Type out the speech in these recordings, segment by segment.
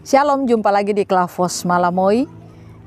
Shalom, jumpa lagi di Klavos Malamoy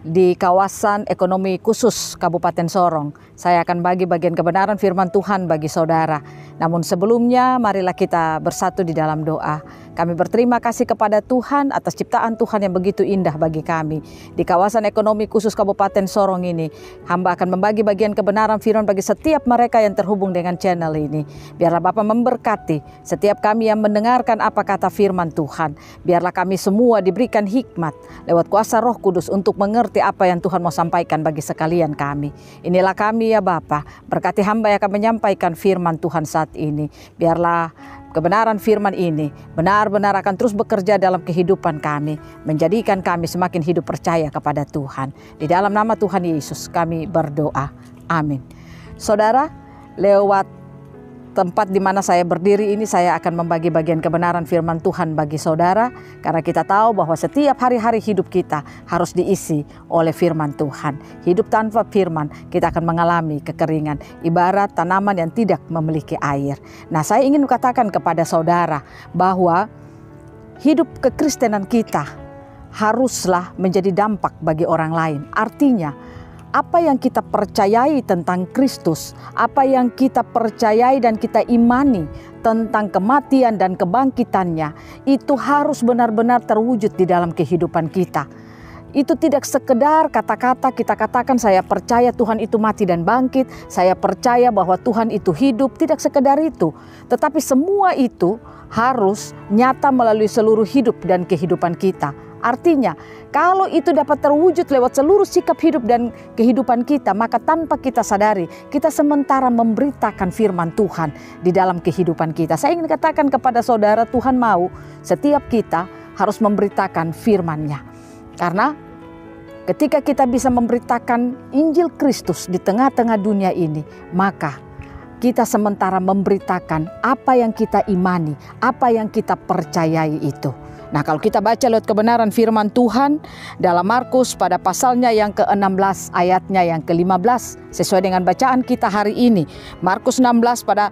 di kawasan ekonomi khusus Kabupaten Sorong. Saya akan bagi bagian kebenaran firman Tuhan bagi saudara. Namun sebelumnya marilah kita bersatu di dalam doa. Kami berterima kasih kepada Tuhan atas ciptaan Tuhan yang begitu indah bagi kami. Di kawasan ekonomi khusus Kabupaten Sorong ini, hamba akan membagi bagian kebenaran firman bagi setiap mereka yang terhubung dengan channel ini. Biarlah Bapa memberkati setiap kami yang mendengarkan apa kata firman Tuhan. Biarlah kami semua diberikan hikmat lewat kuasa Roh Kudus untuk mengerti apa yang Tuhan mau sampaikan bagi sekalian kami. Inilah kami ya Bapa, berkati hamba yang akan menyampaikan firman Tuhan saat ini. Biarlah kebenaran firman ini benar-benar akan terus bekerja dalam kehidupan kami, menjadikan kami semakin hidup percaya kepada Tuhan. Di dalam nama Tuhan Yesus kami berdoa. Amin. Saudara, lewat tempat di mana saya berdiri ini, saya akan membagi bagian kebenaran firman Tuhan bagi saudara, karena kita tahu bahwa setiap hari-hari hidup kita harus diisi oleh firman Tuhan. Hidup tanpa firman, kita akan mengalami kekeringan, ibarat tanaman yang tidak memiliki air. Nah, saya ingin katakan kepada saudara bahwa hidup kekristenan kita haruslah menjadi dampak bagi orang lain. Artinya, apa yang kita percayai tentang Kristus, apa yang kita percayai dan kita imani tentang kematian dan kebangkitannya, itu harus benar-benar terwujud di dalam kehidupan kita. Itu tidak sekedar kata-kata kita katakan saya percaya Tuhan itu mati dan bangkit, saya percaya bahwa Tuhan itu hidup, tidak sekedar itu. Tetapi semua itu harus nyata melalui seluruh hidup dan kehidupan kita. Artinya, kalau itu dapat terwujud lewat seluruh sikap hidup dan kehidupan kita, maka tanpa kita sadari, kita sementara memberitakan firman Tuhan di dalam kehidupan kita. Saya ingin katakan kepada saudara, Tuhan mau setiap kita harus memberitakan firman-Nya. Karena ketika kita bisa memberitakan Injil Kristus di tengah-tengah dunia ini, maka kita sementara memberitakan apa yang kita imani, apa yang kita percayai itu. Nah, kalau kita baca lewat kebenaran firman Tuhan dalam Markus pada pasalnya yang ke-16 ayatnya yang ke-15 sesuai dengan bacaan kita hari ini. Markus 16 pada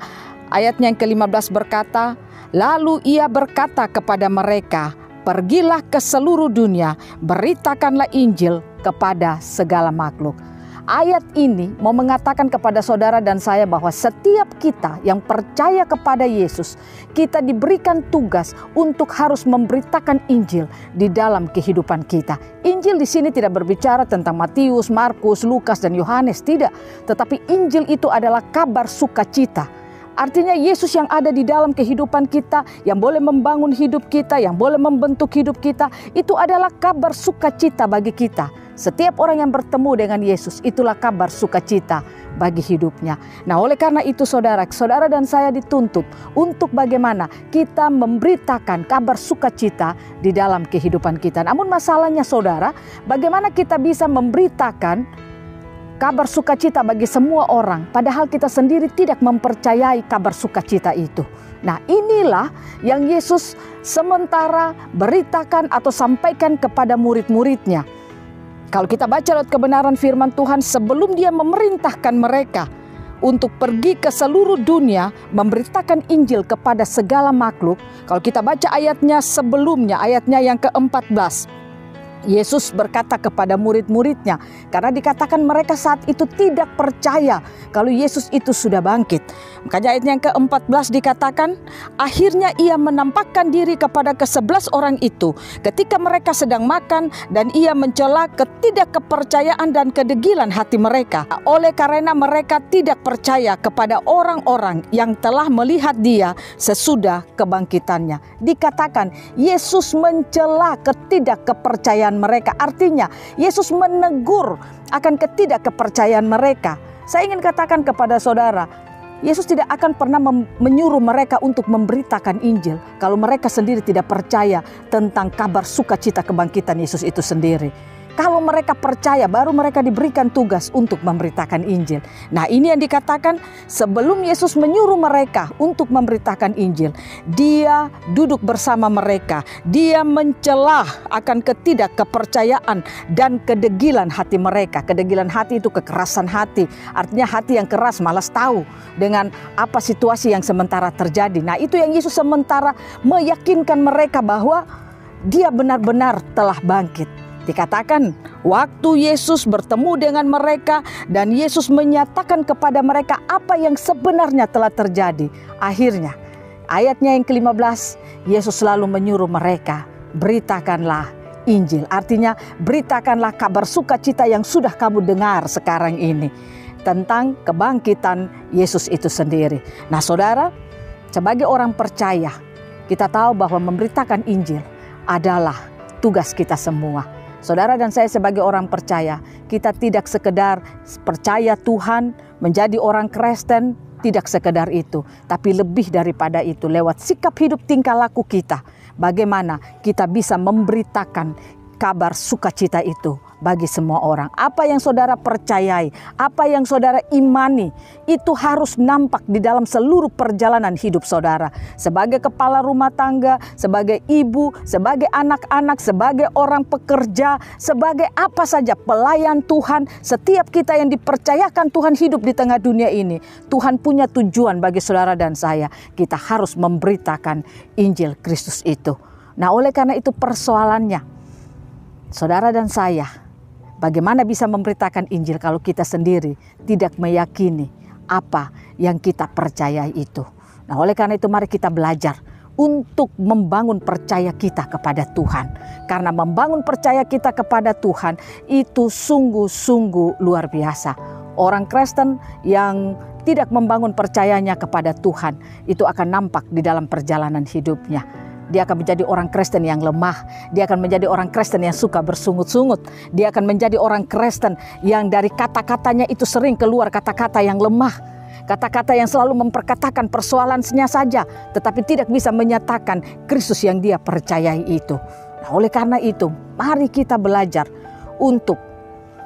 ayatnya yang ke-15 berkata, "Lalu ia berkata kepada mereka, pergilah ke seluruh dunia, beritakanlah Injil kepada segala makhluk." Ayat ini mau mengatakan kepada saudara dan saya bahwa setiap kita yang percaya kepada Yesus, kita diberikan tugas untuk harus memberitakan Injil di dalam kehidupan kita. Injil di sini tidak berbicara tentang Matius, Markus, Lukas, dan Yohanes, tidak. Tetapi Injil itu adalah kabar sukacita. Artinya Yesus yang ada di dalam kehidupan kita, yang boleh membangun hidup kita, yang boleh membentuk hidup kita, itu adalah kabar sukacita bagi kita. Setiap orang yang bertemu dengan Yesus, itulah kabar sukacita bagi hidupnya. Nah, oleh karena itu saudara dan saya dituntut untuk bagaimana kita memberitakan kabar sukacita di dalam kehidupan kita. Namun masalahnya saudara, bagaimana kita bisa memberitakan kabar sukacita bagi semua orang, padahal kita sendiri tidak mempercayai kabar sukacita itu. Nah, inilah yang Yesus sementara beritakan atau sampaikan kepada murid-muridnya. Kalau kita baca lewat kebenaran firman Tuhan, sebelum dia memerintahkan mereka untuk pergi ke seluruh dunia, memberitakan Injil kepada segala makhluk. Kalau kita baca ayatnya sebelumnya, ayatnya yang ke-14. Yesus berkata kepada murid-muridnya, karena dikatakan mereka saat itu tidak percaya kalau Yesus itu sudah bangkit. Makanya ayat yang ke-14 dikatakan, akhirnya ia menampakkan diri kepada ke-11 orang itu ketika mereka sedang makan, dan ia mencela ketidakkepercayaan dan kedegilan hati mereka. Oleh karena mereka tidak percaya kepada orang-orang yang telah melihat dia sesudah kebangkitannya. Dikatakan Yesus mencela ketidakkepercayaan mereka. Artinya Yesus menegur akan ketidakkepercayaan mereka. Saya ingin katakan kepada saudara, Yesus tidak akan pernah menyuruh mereka untuk memberitakan Injil kalau mereka sendiri tidak percaya tentang kabar sukacita kebangkitan Yesus itu sendiri. Kalau mereka percaya, baru mereka diberikan tugas untuk memberitakan Injil. Nah, ini yang dikatakan sebelum Yesus menyuruh mereka untuk memberitakan Injil, dia duduk bersama mereka. Dia mencelah akan ketidakkepercayaan dan kedegilan hati mereka. Kedegilan hati itu kekerasan hati. Artinya hati yang keras, malas tahu dengan apa situasi yang sementara terjadi. Nah, itu yang Yesus sementara meyakinkan mereka bahwa dia benar-benar telah bangkit. Dikatakan waktu Yesus bertemu dengan mereka dan Yesus menyatakan kepada mereka apa yang sebenarnya telah terjadi. Akhirnya ayatnya yang ke-15, Yesus selalu menyuruh mereka, beritakanlah Injil. Artinya beritakanlah kabar sukacita yang sudah kamu dengar sekarang ini tentang kebangkitan Yesus itu sendiri. Nah saudara, sebagai orang percaya, kita tahu bahwa memberitakan Injil adalah tugas kita semua. Saudara dan saya sebagai orang percaya, kita tidak sekedar percaya Tuhan, menjadi orang Kristen, tidak sekedar itu. Tapi lebih daripada itu, lewat sikap hidup tingkah laku kita, bagaimana kita bisa memberitakan kabar sukacita itu bagi semua orang. Apa yang saudara percayai, apa yang saudara imani, itu harus nampak di dalam seluruh perjalanan hidup saudara. Sebagai kepala rumah tangga, sebagai ibu, sebagai anak-anak, sebagai orang pekerja, sebagai apa saja pelayan Tuhan, setiap kita yang dipercayakan Tuhan hidup di tengah dunia ini, Tuhan punya tujuan bagi saudara dan saya. Kita harus memberitakan Injil Kristus itu. Nah oleh karena itu persoalannya, saudara dan saya, bagaimana bisa memberitakan Injil kalau kita sendiri tidak meyakini apa yang kita percayai itu. Nah oleh karena itu mari kita belajar untuk membangun percaya kita kepada Tuhan. Karena membangun percaya kita kepada Tuhan itu sungguh-sungguh luar biasa. Orang Kristen yang tidak membangun percayanya kepada Tuhan, itu akan nampak di dalam perjalanan hidupnya. Dia akan menjadi orang Kristen yang lemah. Dia akan menjadi orang Kristen yang suka bersungut-sungut. Dia akan menjadi orang Kristen yang dari kata-katanya itu sering keluar kata-kata yang lemah. Kata-kata yang selalu memperkatakan persoalannya saja, tetapi tidak bisa menyatakan Kristus yang dia percayai itu. Nah, oleh karena itu, mari kita belajar untuk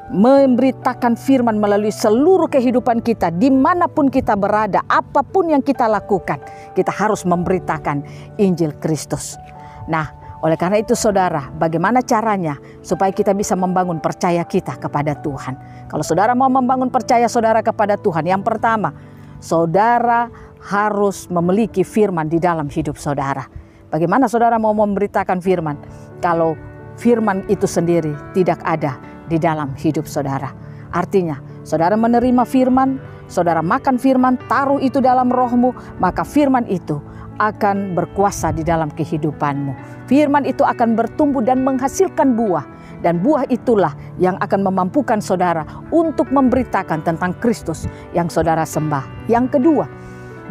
memberitakan firman melalui seluruh kehidupan kita, dimanapun kita berada, apapun yang kita lakukan, kita harus memberitakan Injil Kristus. Nah, oleh karena itu saudara, bagaimana caranya supaya kita bisa membangun percaya kita kepada Tuhan? Kalau saudara mau membangun percaya saudara kepada Tuhan, yang pertama, saudara harus memiliki firman di dalam hidup saudara. Bagaimana saudara mau memberitakan firman kalau firman itu sendiri tidak ada di dalam hidup saudara? Artinya, saudara menerima firman, saudara makan firman, taruh itu dalam rohmu, maka firman itu akan berkuasa di dalam kehidupanmu. Firman itu akan bertumbuh dan menghasilkan buah. Dan buah itulah yang akan memampukan saudara untuk memberitakan tentang Kristus yang saudara sembah. Yang kedua,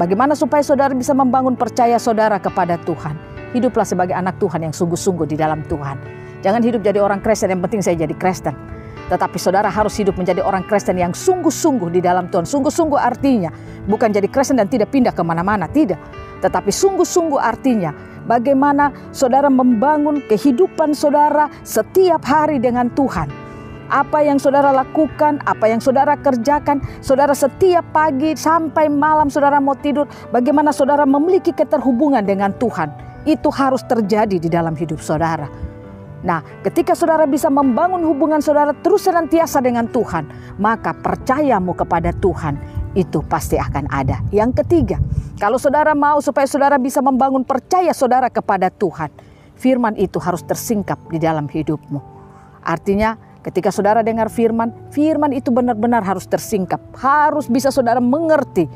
bagaimana supaya saudara bisa membangun percaya saudara kepada Tuhan? Hiduplah sebagai anak Tuhan yang sungguh-sungguh di dalam Tuhan. Jangan hidup jadi orang Kristen yang penting saya jadi Kristen. Tetapi saudara harus hidup menjadi orang Kristen yang sungguh-sungguh di dalam Tuhan. Sungguh-sungguh artinya bukan jadi Kristen dan tidak pindah kemana-mana, tidak. Tetapi sungguh-sungguh artinya bagaimana saudara membangun kehidupan saudara setiap hari dengan Tuhan. Apa yang saudara lakukan, apa yang saudara kerjakan, saudara setiap pagi sampai malam saudara mau tidur, bagaimana saudara memiliki keterhubungan dengan Tuhan. Itu harus terjadi di dalam hidup saudara. Nah, ketika saudara bisa membangun hubungan saudara terus senantiasa dengan Tuhan, maka percayamu kepada Tuhan itu pasti akan ada. Yang ketiga, kalau saudara mau supaya saudara bisa membangun percaya saudara kepada Tuhan, firman itu harus tersingkap di dalam hidupmu. Artinya, ketika saudara dengar firman, firman itu benar-benar harus tersingkap, harus bisa saudara mengerti.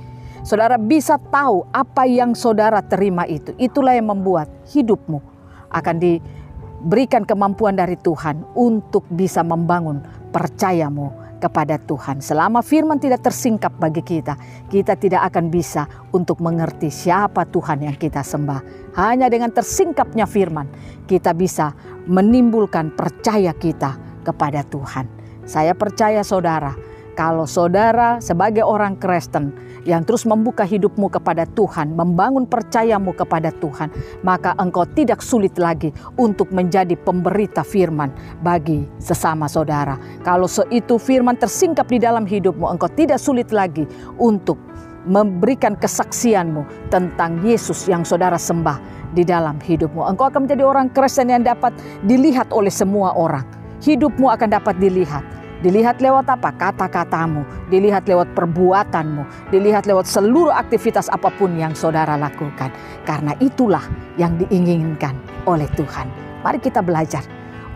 Saudara bisa tahu apa yang saudara terima itu. Itulah yang membuat hidupmu akan diberikan kemampuan dari Tuhan untuk bisa membangun percayamu kepada Tuhan. Selama firman tidak tersingkap bagi kita, kita tidak akan bisa untuk mengerti siapa Tuhan yang kita sembah. Hanya dengan tersingkapnya firman, kita bisa menimbulkan percaya kita kepada Tuhan. Saya percaya saudara, kalau saudara sebagai orang Kristen yang terus membuka hidupmu kepada Tuhan, membangun percayamu kepada Tuhan, maka engkau tidak sulit lagi untuk menjadi pemberita firman bagi sesama saudara. Kalau itu firman tersingkap di dalam hidupmu, engkau tidak sulit lagi untuk memberikan kesaksianmu tentang Yesus yang saudara sembah di dalam hidupmu. Engkau akan menjadi orang Kristen yang dapat dilihat oleh semua orang. Hidupmu akan dapat dilihat. Dilihat lewat apa? Kata-katamu, dilihat lewat perbuatanmu, dilihat lewat seluruh aktivitas apapun yang saudara lakukan. Karena itulah yang diinginkan oleh Tuhan. Mari kita belajar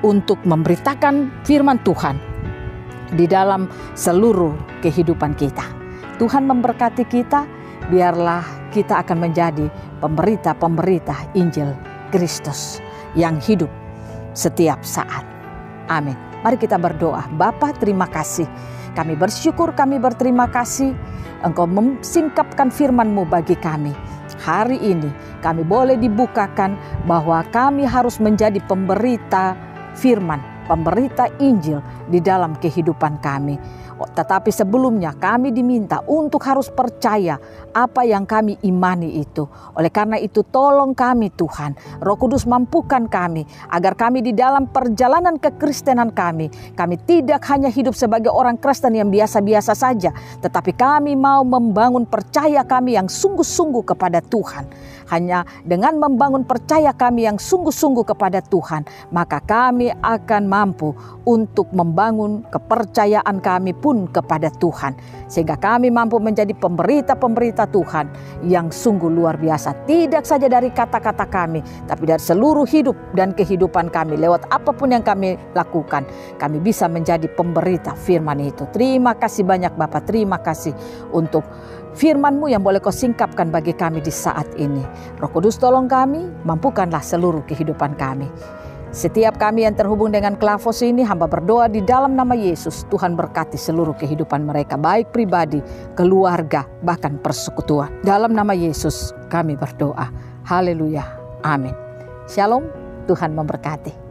untuk memberitakan firman Tuhan di dalam seluruh kehidupan kita. Tuhan memberkati kita, biarlah kita akan menjadi pemberita-pemberita Injil Kristus yang hidup setiap saat. Amin. Mari kita berdoa. Bapa, terima kasih. Kami bersyukur, kami berterima kasih Engkau mensingkapkan firman-Mu bagi kami. Hari ini kami boleh dibukakan bahwa kami harus menjadi pemberita firman, pemberita Injil di dalam kehidupan kami. Tetapi sebelumnya kami diminta untuk harus percaya apa yang kami imani itu. Oleh karena itu tolong kami Tuhan, Roh Kudus mampukan kami agar kami di dalam perjalanan kekristenan kami tidak hanya hidup sebagai orang Kristen yang biasa-biasa saja, tetapi kami mau membangun percaya kami yang sungguh-sungguh kepada Tuhan. Hanya dengan membangun percaya kami yang sungguh-sungguh kepada Tuhan, maka kami akan mampu untuk membangun kepercayaan kami pun kepada Tuhan. Sehingga kami mampu menjadi pemberita-pemberita Tuhan yang sungguh luar biasa. Tidak saja dari kata-kata kami, tapi dari seluruh hidup dan kehidupan kami. Lewat apapun yang kami lakukan, kami bisa menjadi pemberita firman itu. Terima kasih banyak Bapak, terima kasih untuk firman-Mu yang boleh Kau singkapkan bagi kami di saat ini. Roh Kudus tolong kami, mampukanlah seluruh kehidupan kami. Setiap kami yang terhubung dengan Klavos ini, hamba berdoa di dalam nama Yesus. Tuhan berkati seluruh kehidupan mereka, baik pribadi, keluarga, bahkan persekutuan. Dalam nama Yesus kami berdoa. Haleluya. Amin. Shalom, Tuhan memberkati.